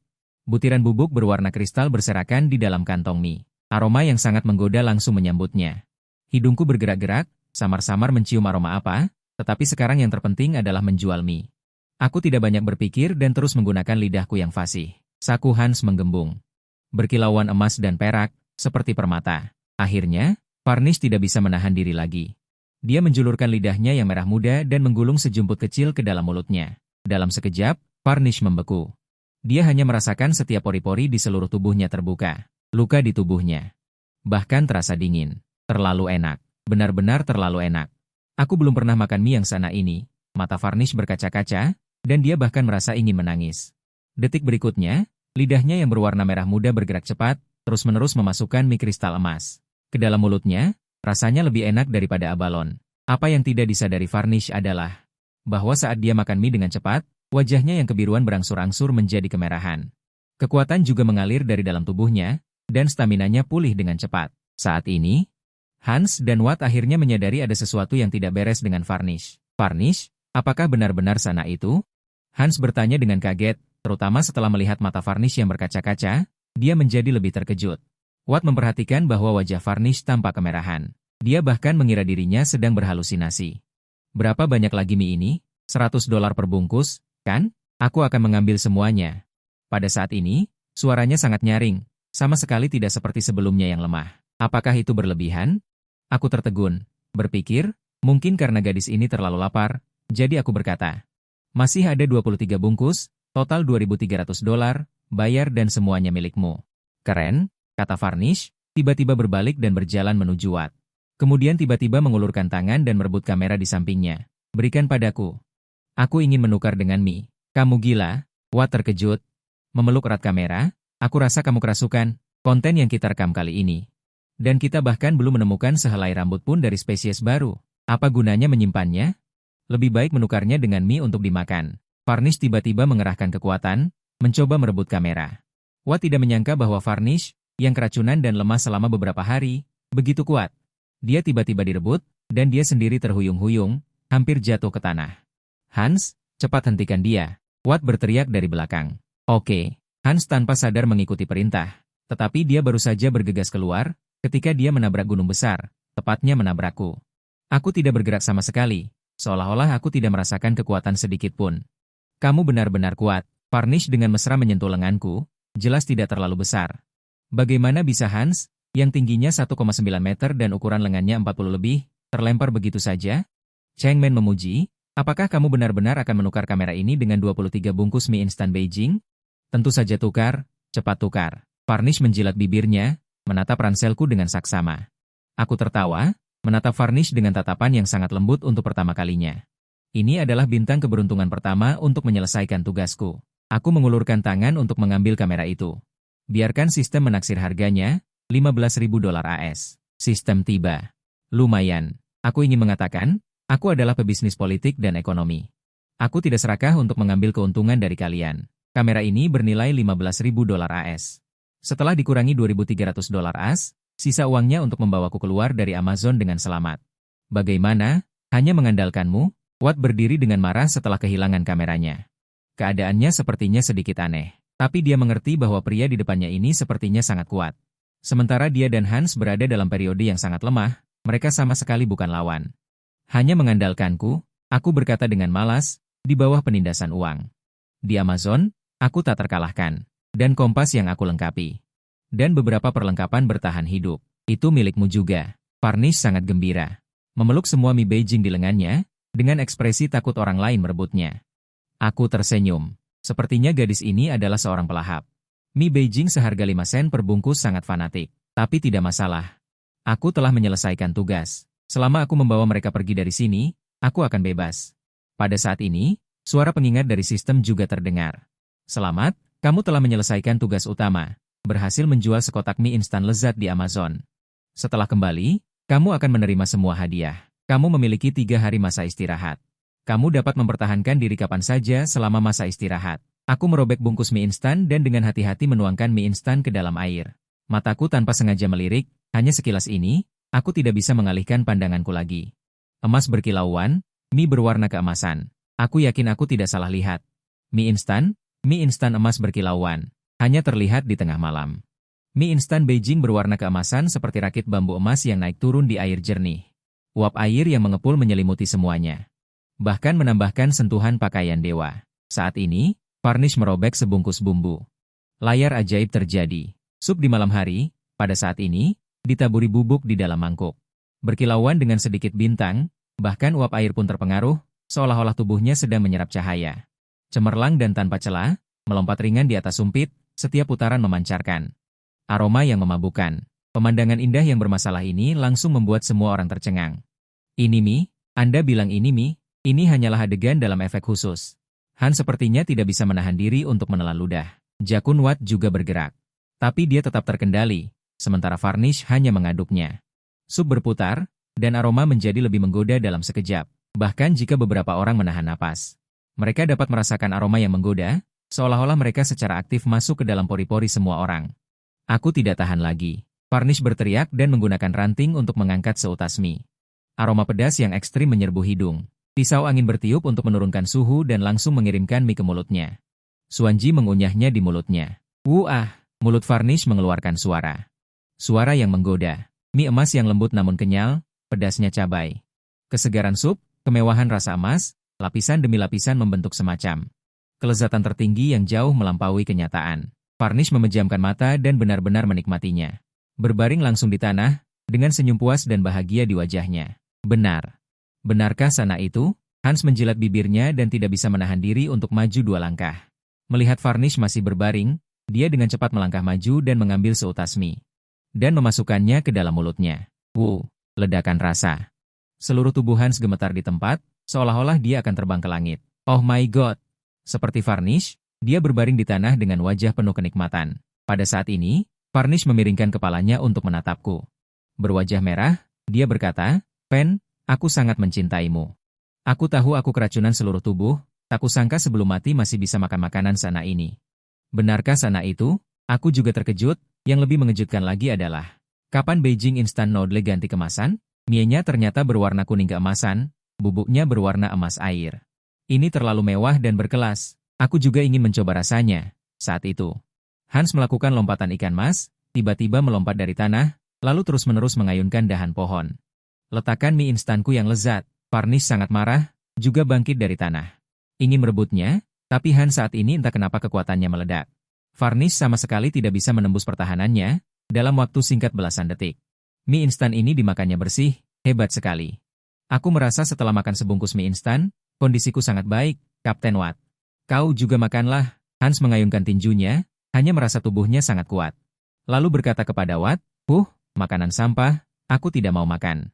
butiran bubuk berwarna kristal berserakan di dalam kantong mie. Aroma yang sangat menggoda langsung menyambutnya. Hidungku bergerak-gerak, samar-samar mencium aroma apa, tetapi sekarang yang terpenting adalah menjual mie. Aku tidak banyak berpikir dan terus menggunakan lidahku yang fasih. Saku Hans menggembung. Berkilauan emas dan perak, seperti permata. Akhirnya, Farnish tidak bisa menahan diri lagi. Dia menjulurkan lidahnya yang merah muda dan menggulung sejumput kecil ke dalam mulutnya. Dalam sekejap, Farnish membeku. Dia hanya merasakan setiap pori-pori di seluruh tubuhnya terbuka. Luka di tubuhnya. Bahkan terasa dingin. Terlalu enak. Benar-benar terlalu enak. Aku belum pernah makan mie yang seenak ini. Mata Farnish berkaca-kaca, dan dia bahkan merasa ingin menangis. Detik berikutnya, lidahnya yang berwarna merah muda bergerak cepat, terus-menerus memasukkan mie kristal emas ke dalam mulutnya. Rasanya lebih enak daripada abalon. Apa yang tidak disadari Farnish adalah bahwa saat dia makan mie dengan cepat, wajahnya yang kebiruan berangsur-angsur menjadi kemerahan. Kekuatan juga mengalir dari dalam tubuhnya, dan staminanya pulih dengan cepat. Saat ini, Hans dan Watt akhirnya menyadari ada sesuatu yang tidak beres dengan Farnish. Farnish, apakah benar-benar sana itu? Hans bertanya dengan kaget, terutama setelah melihat mata Farnish yang berkaca-kaca. Dia menjadi lebih terkejut. Watt memperhatikan bahwa wajah Farnish tampak kemerahan. Dia bahkan mengira dirinya sedang berhalusinasi. Berapa banyak lagi mie ini? $100 per bungkus, kan? Aku akan mengambil semuanya. Pada saat ini, suaranya sangat nyaring, sama sekali tidak seperti sebelumnya yang lemah. Apakah itu berlebihan? Aku tertegun, berpikir, mungkin karena gadis ini terlalu lapar, jadi aku berkata, masih ada 23 bungkus, total $2.300, bayar dan semuanya milikmu. Keren, kata Farnish, tiba-tiba berbalik dan berjalan menuju Watt. Kemudian tiba-tiba mengulurkan tangan dan merebut kamera di sampingnya. Berikan padaku. Aku ingin menukar dengan mie. Kamu gila? Watt terkejut. Memeluk erat kamera, aku rasa kamu kerasukan konten yang kita rekam kali ini. Dan kita bahkan belum menemukan sehelai rambut pun dari spesies baru. Apa gunanya menyimpannya? Lebih baik menukarnya dengan mie untuk dimakan. Farnish tiba-tiba mengerahkan kekuatan, mencoba merebut kamera. Watt tidak menyangka bahwa Farnish, yang keracunan dan lemah selama beberapa hari, begitu kuat. Dia tiba-tiba direbut, dan dia sendiri terhuyung-huyung, hampir jatuh ke tanah. Hans, cepat hentikan dia. Watt berteriak dari belakang. Oke. Hans tanpa sadar mengikuti perintah. Tetapi dia baru saja bergegas keluar, ketika dia menabrak gunung besar, tepatnya menabrakku. Aku tidak bergerak sama sekali, seolah-olah aku tidak merasakan kekuatan sedikit pun. Kamu benar-benar kuat. Farnish dengan mesra menyentuh lenganku, jelas tidak terlalu besar. Bagaimana bisa Hans, yang tingginya 1,9 meter dan ukuran lengannya 40 lebih, terlempar begitu saja? Chengmen memuji, apakah kamu benar-benar akan menukar kamera ini dengan 23 bungkus mie instan Beijing? Tentu saja tukar, cepat tukar. Farnish menjilat bibirnya, menatap ranselku dengan saksama. Aku tertawa, menatap Farnish dengan tatapan yang sangat lembut untuk pertama kalinya. Ini adalah bintang keberuntungan pertama untuk menyelesaikan tugasku. Aku mengulurkan tangan untuk mengambil kamera itu. Biarkan sistem menaksir harganya, $15.000 AS. Sistem tiba. Lumayan. Aku ingin mengatakan, aku adalah pebisnis politik dan ekonomi. Aku tidak serakah untuk mengambil keuntungan dari kalian. Kamera ini bernilai $15.000 AS. Setelah dikurangi $2.300 AS, sisa uangnya untuk membawaku keluar dari Amazon dengan selamat. Bagaimana? Hanya mengandalkanmu? Watt berdiri dengan marah setelah kehilangan kameranya. Keadaannya sepertinya sedikit aneh. Tapi dia mengerti bahwa pria di depannya ini sepertinya sangat kuat. Sementara dia dan Hans berada dalam periode yang sangat lemah, mereka sama sekali bukan lawan. Hanya mengandalkanku, aku berkata dengan malas, di bawah penindasan uang. Di Amazon, aku tak terkalahkan. Dan kompas yang aku lengkapi. Dan beberapa perlengkapan bertahan hidup. Itu milikmu juga. Varnish sangat gembira. Memeluk semua mie Beijing di lengannya, dengan ekspresi takut orang lain merebutnya. Aku tersenyum. Sepertinya gadis ini adalah seorang pelahap. Mie Beijing seharga 5 sen per bungkus sangat fanatik. Tapi tidak masalah. Aku telah menyelesaikan tugas. Selama aku membawa mereka pergi dari sini, aku akan bebas. Pada saat ini, suara pengingat dari sistem juga terdengar. Selamat, kamu telah menyelesaikan tugas utama. Berhasil menjual sekotak mie instan lezat di Amazon. Setelah kembali, kamu akan menerima semua hadiah. Kamu memiliki 3 hari masa istirahat. Kamu dapat mempertahankan diri kapan saja selama masa istirahat. Aku merobek bungkus mie instan dan dengan hati-hati menuangkan mie instan ke dalam air. Mataku tanpa sengaja melirik, hanya sekilas ini, aku tidak bisa mengalihkan pandanganku lagi. Emas berkilauan, mie berwarna keemasan. Aku yakin aku tidak salah lihat. Mie instan emas berkilauan. Hanya terlihat di tengah malam. Mie instan Beijing berwarna keemasan seperti rakit bambu emas yang naik turun di air jernih. Uap air yang mengepul menyelimuti semuanya. Bahkan menambahkan sentuhan pakaian dewa. Saat ini, Varnish merobek sebungkus bumbu. Layar ajaib terjadi. Sup di malam hari, pada saat ini, ditaburi bubuk di dalam mangkuk. Berkilauan dengan sedikit bintang, bahkan uap air pun terpengaruh, seolah-olah tubuhnya sedang menyerap cahaya. Cemerlang dan tanpa celah, melompat ringan di atas sumpit, setiap putaran memancarkan aroma yang memabukkan. Pemandangan indah yang bermasalah ini langsung membuat semua orang tercengang. Ini mie? Anda bilang ini mie? Ini hanyalah adegan dalam efek khusus. Han sepertinya tidak bisa menahan diri untuk menelan ludah. Jakun Wat juga bergerak. Tapi dia tetap terkendali, sementara Varnish hanya mengaduknya. Sup berputar, dan aroma menjadi lebih menggoda dalam sekejap, bahkan jika beberapa orang menahan napas. Mereka dapat merasakan aroma yang menggoda, seolah-olah mereka secara aktif masuk ke dalam pori-pori semua orang. Aku tidak tahan lagi. Varnish berteriak dan menggunakan ranting untuk mengangkat seutas mie. Aroma pedas yang ekstrim menyerbu hidung. Pisau angin bertiup untuk menurunkan suhu dan langsung mengirimkan mie ke mulutnya. Suanji mengunyahnya di mulutnya. Wuah! Mulut Varnish mengeluarkan suara. Suara yang menggoda. Mie emas yang lembut namun kenyal, pedasnya cabai. Kesegaran sup, kemewahan rasa emas, lapisan demi lapisan membentuk semacam kelezatan tertinggi yang jauh melampaui kenyataan. Varnish memejamkan mata dan benar-benar menikmatinya. Berbaring langsung di tanah, dengan senyum puas dan bahagia di wajahnya. Benar. Benarkah sana itu? Hans menjilat bibirnya dan tidak bisa menahan diri untuk maju 2 langkah. Melihat Varnish masih berbaring, dia dengan cepat melangkah maju dan mengambil seutas mie. Dan memasukkannya ke dalam mulutnya. Ledakan rasa. Seluruh tubuh Hans gemetar di tempat, seolah-olah dia akan terbang ke langit. Oh my god! Seperti Varnish, dia berbaring di tanah dengan wajah penuh kenikmatan. Pada saat ini, Varnish memiringkan kepalanya untuk menatapku. Berwajah merah, dia berkata, "Pen, aku sangat mencintaimu. Aku tahu aku keracunan seluruh tubuh, tak kusangka sebelum mati masih bisa makan makanan sana ini." Benarkah sana itu? Aku juga terkejut, yang lebih mengejutkan lagi adalah, kapan Beijing Instant Noodle ganti kemasan? Mie-nya ternyata berwarna kuning keemasan, bubuknya berwarna emas air. Ini terlalu mewah dan berkelas, aku juga ingin mencoba rasanya. Saat itu, Hans melakukan lompatan ikan mas, tiba-tiba melompat dari tanah, lalu terus-menerus mengayunkan dahan pohon. Letakkan mie instanku yang lezat, Varnish sangat marah, juga bangkit dari tanah. Ingin merebutnya, tapi Hans saat ini entah kenapa kekuatannya meledak. Varnish sama sekali tidak bisa menembus pertahanannya, dalam waktu singkat belasan detik. Mie instan ini dimakannya bersih, hebat sekali. Aku merasa setelah makan sebungkus mie instan, kondisiku sangat baik, Kapten Watt. Kau juga makanlah, Hans mengayunkan tinjunya, hanya merasa tubuhnya sangat kuat. Lalu berkata kepada Watt, makanan sampah, aku tidak mau makan.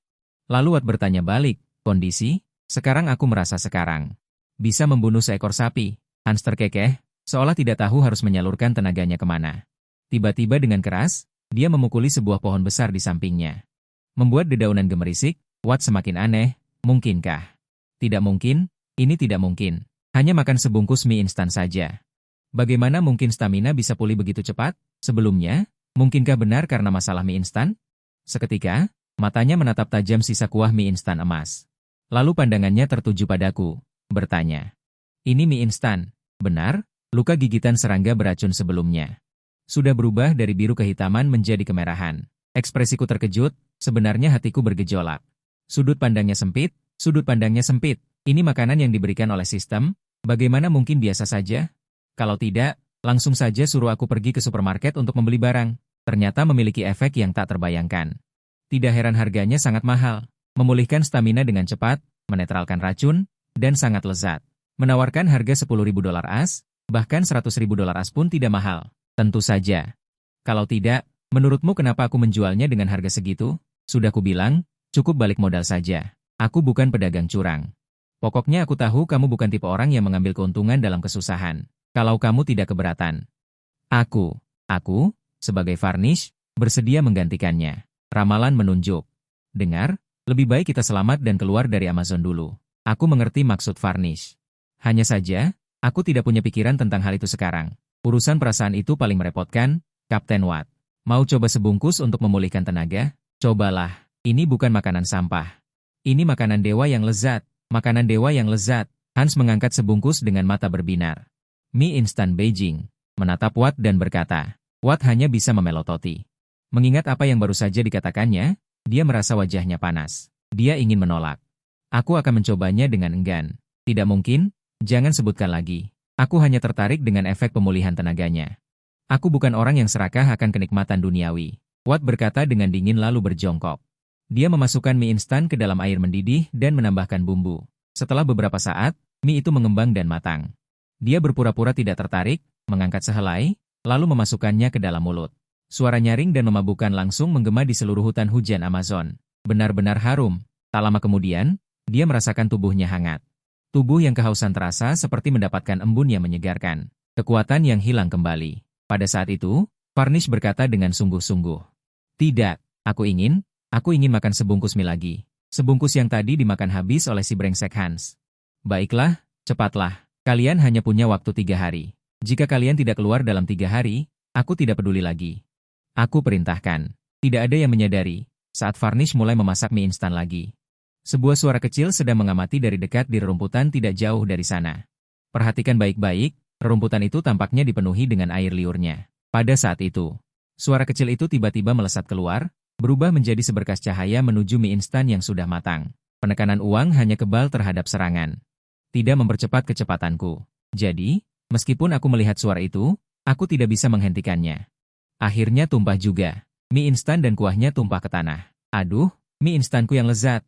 Lalu Watt bertanya balik, kondisi? Sekarang aku merasa sekarang bisa membunuh seekor sapi. Hans terkekeh, seolah tidak tahu harus menyalurkan tenaganya kemana. Tiba-tiba dengan keras, dia memukuli sebuah pohon besar di sampingnya. Membuat dedaunan gemerisik, Watt semakin aneh, mungkinkah? Tidak mungkin, ini tidak mungkin. Hanya makan sebungkus mie instan saja. Bagaimana mungkin stamina bisa pulih begitu cepat? Sebelumnya, mungkinkah benar karena masalah mie instan? Seketika, matanya menatap tajam sisa kuah mie instan emas. Lalu pandangannya tertuju padaku, bertanya. Ini mie instan, benar? Luka gigitan serangga beracun sebelumnya sudah berubah dari biru kehitaman menjadi kemerahan. Ekspresiku terkejut, sebenarnya hatiku bergejolak. Sudut pandangnya sempit, sudut pandangnya sempit. Ini makanan yang diberikan oleh sistem, bagaimana mungkin biasa saja? Kalau tidak, langsung saja suruh aku pergi ke supermarket untuk membeli barang. Ternyata memiliki efek yang tak terbayangkan. Tidak heran harganya sangat mahal. Memulihkan stamina dengan cepat, menetralkan racun, dan sangat lezat. Menawarkan harga $10.000 AS, bahkan $100.000 AS pun tidak mahal. Tentu saja. Kalau tidak, menurutmu kenapa aku menjualnya dengan harga segitu? Sudah kubilang, cukup balik modal saja. Aku bukan pedagang curang. Pokoknya aku tahu kamu bukan tipe orang yang mengambil keuntungan dalam kesusahan. Kalau kamu tidak keberatan. Aku, sebagai Varnish, bersedia menggantikannya. Ramalan menunjuk. Dengar, lebih baik kita selamat dan keluar dari Amazon dulu. Aku mengerti maksud Varnish. Hanya saja, aku tidak punya pikiran tentang hal itu sekarang. Urusan perasaan itu paling merepotkan, Kapten Watt. Mau coba sebungkus untuk memulihkan tenaga? Cobalah, ini bukan makanan sampah. Ini makanan dewa yang lezat, makanan dewa yang lezat. Hans mengangkat sebungkus dengan mata berbinar. Mie instan Beijing, menatap Watt dan berkata. Watt hanya bisa memelototi. Mengingat apa yang baru saja dikatakannya, dia merasa wajahnya panas. Dia ingin menolak. Aku akan mencobanya dengan enggan. Tidak mungkin, jangan sebutkan lagi. Aku hanya tertarik dengan efek pemulihan tenaganya. Aku bukan orang yang serakah akan kenikmatan duniawi. Watt berkata dengan dingin lalu berjongkok. Dia memasukkan mie instan ke dalam air mendidih dan menambahkan bumbu. Setelah beberapa saat, mie itu mengembang dan matang. Dia berpura-pura tidak tertarik, mengangkat sehelai, lalu memasukkannya ke dalam mulut. Suara nyaring dan memabukkan langsung menggema di seluruh hutan hujan Amazon. Benar-benar harum. Tak lama kemudian, dia merasakan tubuhnya hangat. Tubuh yang kehausan terasa seperti mendapatkan embun yang menyegarkan. Kekuatan yang hilang kembali. Pada saat itu, Varnish berkata dengan sungguh-sungguh. Tidak, aku ingin makan sebungkus mie lagi. Sebungkus yang tadi dimakan habis oleh si brengsek Hans. Baiklah, cepatlah. Kalian hanya punya waktu 3 hari. Jika kalian tidak keluar dalam 3 hari, aku tidak peduli lagi. Aku perintahkan. Tidak ada yang menyadari, saat Varnish mulai memasak mie instan lagi. Sebuah suara kecil sedang mengamati dari dekat di rerumputan tidak jauh dari sana. Perhatikan baik-baik, rerumputan itu tampaknya dipenuhi dengan air liurnya. Pada saat itu, suara kecil itu tiba-tiba melesat keluar, berubah menjadi seberkas cahaya menuju mie instan yang sudah matang. Penekanan uang hanya kebal terhadap serangan. Tidak mempercepat kecepatanku. Jadi, meskipun aku melihat suara itu, aku tidak bisa menghentikannya. Akhirnya tumpah juga. Mie instan dan kuahnya tumpah ke tanah. Aduh, mie instanku yang lezat.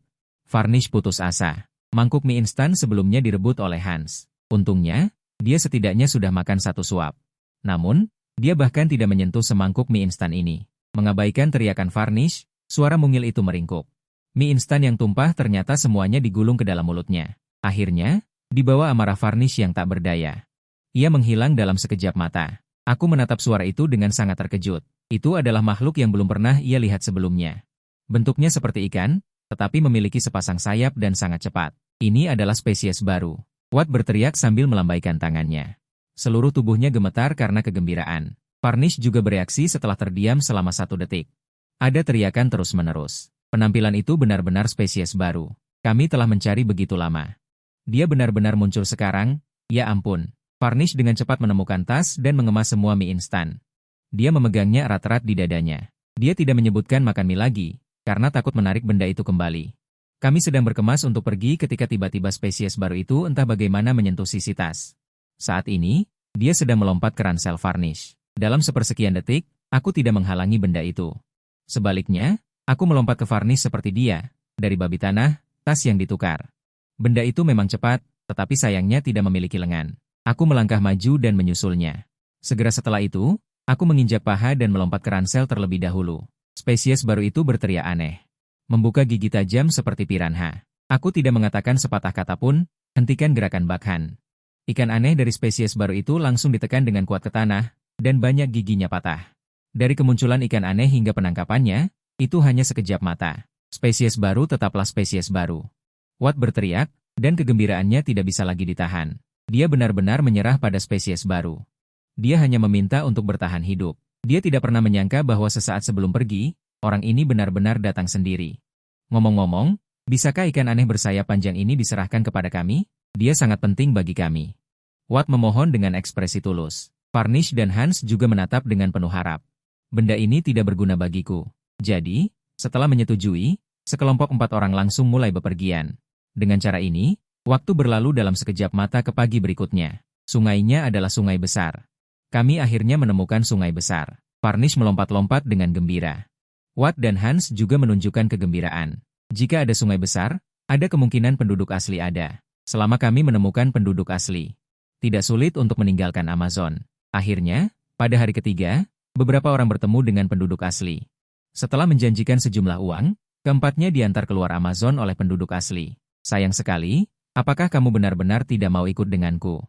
Varnish putus asa. Mangkuk mie instan sebelumnya direbut oleh Hans. Untungnya, dia setidaknya sudah makan 1 suap. Namun, dia bahkan tidak menyentuh semangkuk mie instan ini. Mengabaikan teriakan Varnish, suara mungil itu meringkuk. Mie instan yang tumpah ternyata semuanya digulung ke dalam mulutnya. Akhirnya, dibawa amarah Varnish yang tak berdaya. Ia menghilang dalam sekejap mata. Aku menatap suara itu dengan sangat terkejut. Itu adalah makhluk yang belum pernah ia lihat sebelumnya. Bentuknya seperti ikan, tetapi memiliki sepasang sayap dan sangat cepat. Ini adalah spesies baru. Watt berteriak sambil melambaikan tangannya. Seluruh tubuhnya gemetar karena kegembiraan. Varnish juga bereaksi setelah terdiam selama 1 detik. Ada teriakan terus-menerus. Penampilan itu benar-benar spesies baru. Kami telah mencari begitu lama. Dia benar-benar muncul sekarang, ya ampun. Varnish dengan cepat menemukan tas dan mengemas semua mie instan. Dia memegangnya erat-erat di dadanya. Dia tidak menyebutkan makan mie lagi, karena takut menarik benda itu kembali. Kami sedang berkemas untuk pergi ketika tiba-tiba spesies baru itu entah bagaimana menyentuh sisi tas. Saat ini, dia sedang melompat ke ransel Varnish. Dalam sepersekian detik, aku tidak menghalangi benda itu. Sebaliknya, aku melompat ke Varnish seperti dia, dari babi tanah, tas yang ditukar. Benda itu memang cepat, tetapi sayangnya tidak memiliki lengan. Aku melangkah maju dan menyusulnya. Segera setelah itu, aku menginjak paha dan melompat ke ransel terlebih dahulu. Spesies baru itu berteriak aneh. Membuka gigi tajam seperti piranha. Aku tidak mengatakan sepatah kata pun, hentikan gerakan Bakhan. Ikan aneh dari spesies baru itu langsung ditekan dengan kuat ke tanah, dan banyak giginya patah. Dari kemunculan ikan aneh hingga penangkapannya, itu hanya sekejap mata. Spesies baru tetaplah spesies baru. Watt berteriak, dan kegembiraannya tidak bisa lagi ditahan. Dia benar-benar menyerah pada spesies baru. Dia hanya meminta untuk bertahan hidup. Dia tidak pernah menyangka bahwa sesaat sebelum pergi, orang ini benar-benar datang sendiri. Ngomong-ngomong, bisakah ikan aneh bersayap panjang ini diserahkan kepada kami? Dia sangat penting bagi kami. Watt memohon dengan ekspresi tulus. Varnish dan Hans juga menatap dengan penuh harap. Benda ini tidak berguna bagiku. Jadi, setelah menyetujui, sekelompok 4 orang langsung mulai bepergian. Dengan cara ini, waktu berlalu dalam sekejap mata ke pagi berikutnya. Sungainya adalah sungai besar. Kami akhirnya menemukan sungai besar. Varnish melompat-lompat dengan gembira. Watt dan Hans juga menunjukkan kegembiraan. Jika ada sungai besar, ada kemungkinan penduduk asli ada. Selama kami menemukan penduduk asli, tidak sulit untuk meninggalkan Amazon. Akhirnya, pada hari ketiga, beberapa orang bertemu dengan penduduk asli. Setelah menjanjikan sejumlah uang, keempatnya diantar keluar Amazon oleh penduduk asli. Sayang sekali, apakah kamu benar-benar tidak mau ikut denganku?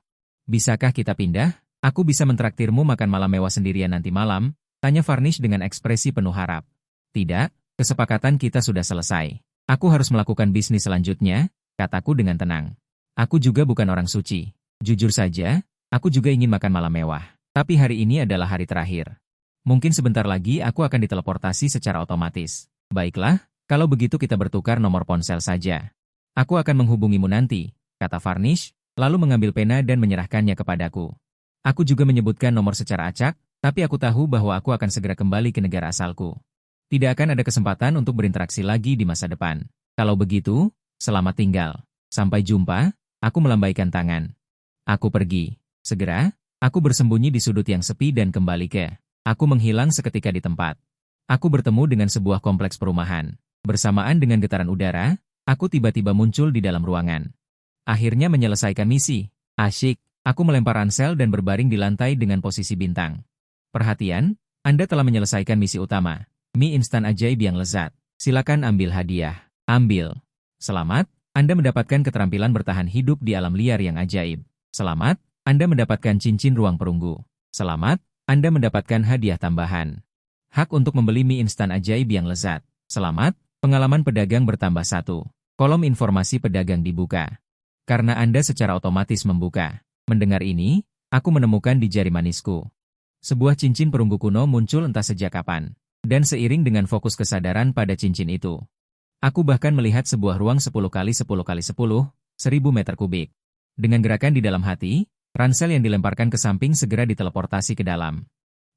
Bisakah kita pindah? Aku bisa mentraktirmu makan malam mewah sendirian nanti malam, tanya Varnish dengan ekspresi penuh harap. Tidak, kesepakatan kita sudah selesai. Aku harus melakukan bisnis selanjutnya, kataku dengan tenang. Aku juga bukan orang suci. Jujur saja, aku juga ingin makan malam mewah. Tapi hari ini adalah hari terakhir. Mungkin sebentar lagi aku akan diteleportasi secara otomatis. Baiklah, kalau begitu kita bertukar nomor ponsel saja. Aku akan menghubungimu nanti, kata Varnish, lalu mengambil pena dan menyerahkannya kepadaku. Aku juga menyebutkan nomor secara acak, tapi aku tahu bahwa aku akan segera kembali ke negara asalku. Tidak akan ada kesempatan untuk berinteraksi lagi di masa depan. Kalau begitu, selamat tinggal. Sampai jumpa, aku melambaikan tangan. Aku pergi. Segera, aku bersembunyi di sudut yang sepi dan kembali ke. Aku menghilang seketika di tempat. Aku bertemu dengan sebuah kompleks perumahan. Bersamaan dengan getaran udara, aku tiba-tiba muncul di dalam ruangan. Akhirnya menyelesaikan misi. Asyik, aku melempar ransel dan berbaring di lantai dengan posisi bintang. Perhatian, Anda telah menyelesaikan misi utama. Mie instan ajaib yang lezat. Silakan ambil hadiah. Ambil. Selamat, Anda mendapatkan keterampilan bertahan hidup di alam liar yang ajaib. Selamat, Anda mendapatkan cincin ruang perunggu. Selamat, Anda mendapatkan hadiah tambahan. Hak untuk membeli mie instan ajaib yang lezat. Selamat, pengalaman pedagang bertambah 1. Kolom informasi pedagang dibuka. Karena Anda secara otomatis membuka. Mendengar ini, aku menemukan di jari manisku. Sebuah cincin perunggu kuno muncul entah sejak kapan. Dan seiring dengan fokus kesadaran pada cincin itu, aku bahkan melihat sebuah ruang 10 kali 10 kali 10, 1000 meter kubik. Dengan gerakan di dalam hati, ransel yang dilemparkan ke samping segera diteleportasi ke dalam.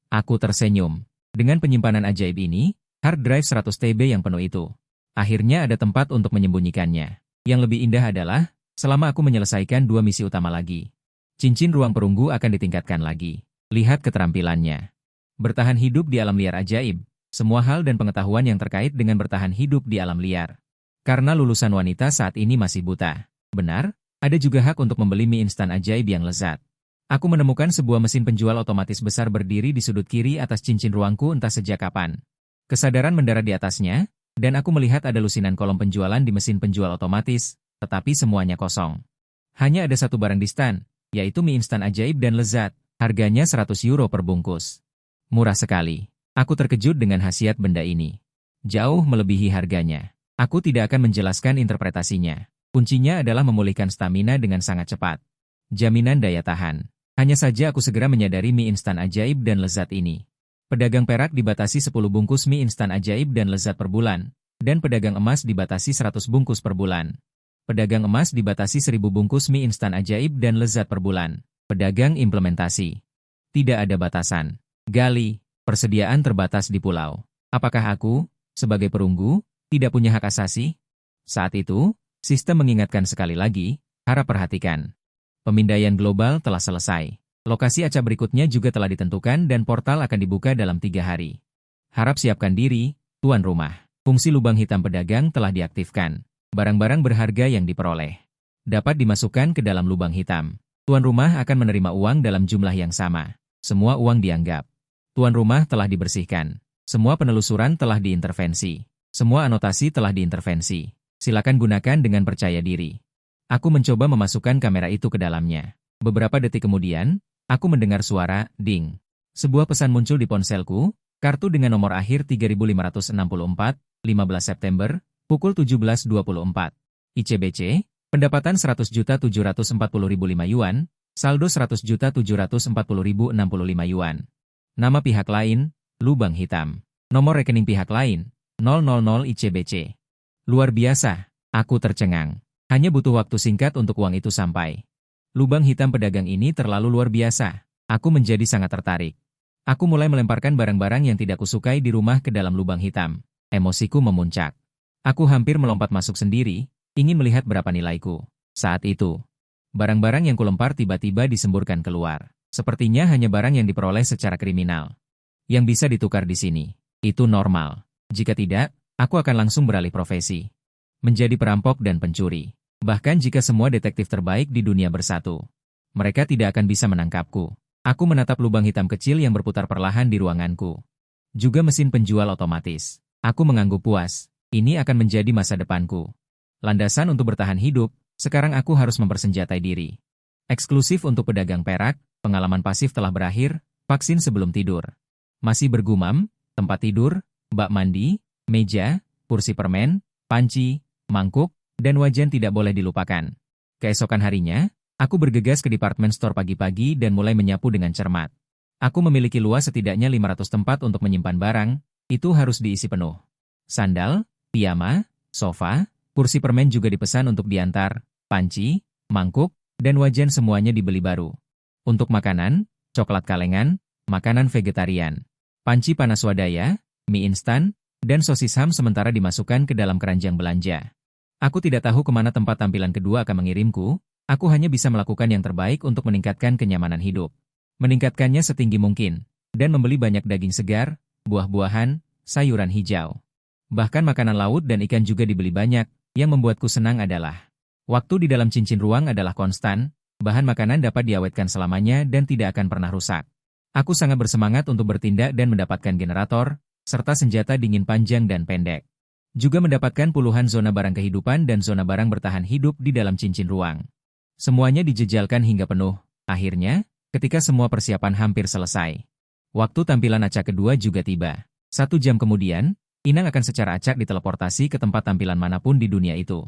Aku tersenyum. Dengan penyimpanan ajaib ini, hard drive 100 TB yang penuh itu, akhirnya ada tempat untuk menyembunyikannya. Yang lebih indah adalah, selama aku menyelesaikan 2 misi utama lagi, cincin ruang perunggu akan ditingkatkan lagi. Lihat keterampilannya. Bertahan hidup di alam liar ajaib. Semua hal dan pengetahuan yang terkait dengan bertahan hidup di alam liar. Karena lulusan wanita saat ini masih buta. Benar, ada juga hak untuk membeli mie instan ajaib yang lezat. Aku menemukan sebuah mesin penjual otomatis besar berdiri di sudut kiri atas cincin ruangku entah sejak kapan. Kesadaran mendarat di atasnya, dan aku melihat ada lusinan kolom penjualan di mesin penjual otomatis, tetapi semuanya kosong. Hanya ada satu barang di stand, yaitu mie instan ajaib dan lezat, harganya 100 euro per bungkus. Murah sekali. Aku terkejut dengan khasiat benda ini. Jauh melebihi harganya. Aku tidak akan menjelaskan interpretasinya. Kuncinya adalah memulihkan stamina dengan sangat cepat. Jaminan daya tahan. Hanya saja aku segera menyadari mie instan ajaib dan lezat ini. Pedagang perak dibatasi 10 bungkus mie instan ajaib dan lezat per bulan, dan pedagang emas dibatasi 100 bungkus per bulan. Pedagang emas dibatasi 1000 bungkus mie instan ajaib dan lezat per bulan. Pedagang implementasi. Tidak ada batasan. Gali. Persediaan terbatas di pulau. Apakah aku, sebagai perunggu, tidak punya hak asasi? Saat itu, sistem mengingatkan sekali lagi, harap perhatikan. Pemindaian global telah selesai. Lokasi acak berikutnya juga telah ditentukan dan portal akan dibuka dalam 3 hari. Harap siapkan diri, tuan rumah. Fungsi lubang hitam pedagang telah diaktifkan. Barang-barang berharga yang diperoleh dapat dimasukkan ke dalam lubang hitam. Tuan rumah akan menerima uang dalam jumlah yang sama. Semua uang dianggap. Tuan rumah telah dibersihkan. Semua penelusuran telah diintervensi. Semua anotasi telah diintervensi. Silakan gunakan dengan percaya diri. Aku mencoba memasukkan kamera itu ke dalamnya. Beberapa detik kemudian, aku mendengar suara, ding. Sebuah pesan muncul di ponselku, kartu dengan nomor akhir 3564, 15 September, pukul 17.24. ICBC, pendapatan 100.740.005 yuan, saldo 100.740.065 yuan. Nama pihak lain, lubang hitam. Nomor rekening pihak lain, 000 ICBC. Luar biasa, aku tercengang. Hanya butuh waktu singkat untuk uang itu sampai. Lubang hitam pedagang ini terlalu luar biasa. Aku menjadi sangat tertarik. Aku mulai melemparkan barang-barang yang tidak kusukai di rumah ke dalam lubang hitam. Emosiku memuncak. Aku hampir melompat masuk sendiri, ingin melihat berapa nilaiku. Saat itu, barang-barang yang kulempar tiba-tiba disemburkan keluar. Sepertinya hanya barang yang diperoleh secara kriminal. Yang bisa ditukar di sini. Itu normal. Jika tidak, aku akan langsung beralih profesi. Menjadi perampok dan pencuri. Bahkan jika semua detektif terbaik di dunia bersatu, mereka tidak akan bisa menangkapku. Aku menatap lubang hitam kecil yang berputar perlahan di ruanganku. Juga mesin penjual otomatis. Aku mengangguk puas. Ini akan menjadi masa depanku. Landasan untuk bertahan hidup, sekarang aku harus mempersenjatai diri. Eksklusif untuk pedagang perak, pengalaman pasif telah berakhir, vaksin sebelum tidur. Masih bergumam, tempat tidur, bak mandi, meja, kursi permen, panci, mangkuk, dan wajan tidak boleh dilupakan. Keesokan harinya, aku bergegas ke department store pagi-pagi dan mulai menyapu dengan cermat. Aku memiliki luas setidaknya 500 tempat untuk menyimpan barang, itu harus diisi penuh. Sandal, piyama, sofa, kursi permen juga dipesan untuk diantar, panci, mangkuk, dan wajan semuanya dibeli baru. Untuk makanan, coklat kalengan, makanan vegetarian, panci panas swadaya, mie instan, dan sosis ham sementara dimasukkan ke dalam keranjang belanja. Aku tidak tahu kemana tempat tampilan kedua akan mengirimku, aku hanya bisa melakukan yang terbaik untuk meningkatkan kenyamanan hidup. Meningkatkannya setinggi mungkin, dan membeli banyak daging segar, buah-buahan, sayuran hijau. Bahkan makanan laut dan ikan juga dibeli banyak, yang membuatku senang adalah waktu di dalam cincin ruang adalah konstan, bahan makanan dapat diawetkan selamanya dan tidak akan pernah rusak. Aku sangat bersemangat untuk bertindak dan mendapatkan generator, serta senjata dingin panjang dan pendek. Juga mendapatkan puluhan zona barang kehidupan dan zona barang bertahan hidup di dalam cincin ruang. Semuanya dijejalkan hingga penuh. Akhirnya, ketika semua persiapan hampir selesai, waktu tampilan acak kedua juga tiba. 1 jam kemudian, Inang akan secara acak diteleportasi ke tempat tampilan manapun di dunia itu.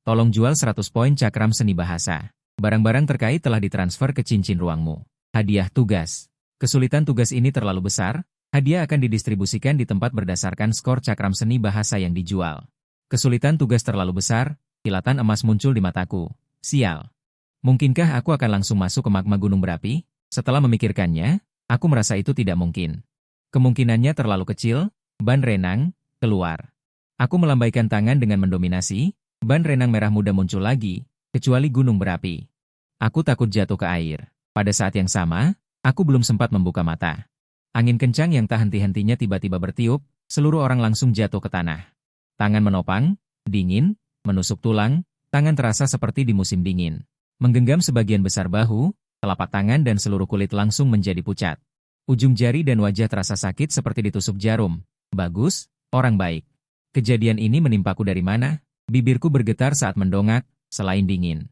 Tolong jual 100 poin cakram seni bahasa. Barang-barang terkait telah ditransfer ke cincin ruangmu. Hadiah tugas. Kesulitan tugas ini terlalu besar. Hadiah akan didistribusikan di tempat berdasarkan skor cakram seni bahasa yang dijual. Kesulitan tugas terlalu besar, kilatan emas muncul di mataku. Sial. Mungkinkah aku akan langsung masuk ke magma gunung berapi? Setelah memikirkannya, aku merasa itu tidak mungkin. Kemungkinannya terlalu kecil, ban renang, keluar. Aku melambaikan tangan dengan mendominasi, ban renang merah muda muncul lagi, kecuali gunung berapi. Aku takut jatuh ke air. Pada saat yang sama, aku belum sempat membuka mata. Angin kencang yang tak henti-hentinya tiba-tiba bertiup, seluruh orang langsung jatuh ke tanah. Tangan menopang, dingin, menusuk tulang, tangan terasa seperti di musim dingin. Menggenggam sebagian besar bahu, telapak tangan dan seluruh kulit langsung menjadi pucat. Ujung jari dan wajah terasa sakit seperti ditusuk jarum. Bagus, orang baik. Kejadian ini menimpaku dari mana? Bibirku bergetar saat mendongak, selain dingin.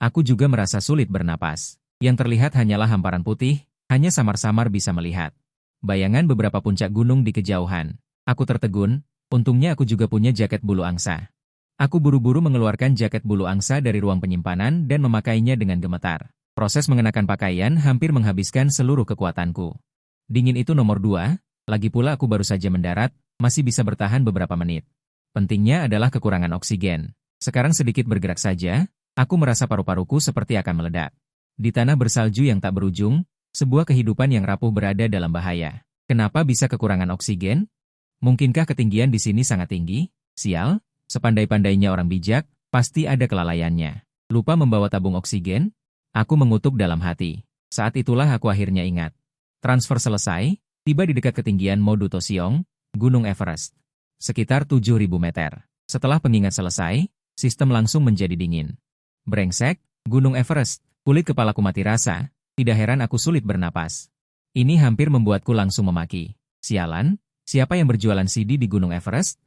Aku juga merasa sulit bernapas. Yang terlihat hanyalah hamparan putih, hanya samar-samar bisa melihat bayangan beberapa puncak gunung di kejauhan. Aku tertegun, untungnya aku juga punya jaket bulu angsa. Aku buru-buru mengeluarkan jaket bulu angsa dari ruang penyimpanan dan memakainya dengan gemetar. Proses mengenakan pakaian hampir menghabiskan seluruh kekuatanku. Dingin itu nomor 2, lagi pula aku baru saja mendarat, masih bisa bertahan beberapa menit. Pentingnya adalah kekurangan oksigen. Sekarang sedikit bergerak saja, aku merasa paru-paruku seperti akan meledak. Di tanah bersalju yang tak berujung, sebuah kehidupan yang rapuh berada dalam bahaya. Kenapa bisa kekurangan oksigen? Mungkinkah ketinggian di sini sangat tinggi? Sial, sepandai-pandainya orang bijak, pasti ada kelalaiannya. Lupa membawa tabung oksigen? Aku mengutuk dalam hati. Saat itulah aku akhirnya ingat. Transfer selesai, tiba di dekat ketinggian Modu Tosiong, Gunung Everest. Sekitar 7.000 meter. Setelah pengingat selesai, sistem langsung menjadi dingin. Brengsek, Gunung Everest, kulit kepalaku mati rasa. Tidak heran aku sulit bernapas. Ini hampir membuatku langsung memaki. Sialan, siapa yang berjualan CD di Gunung Everest?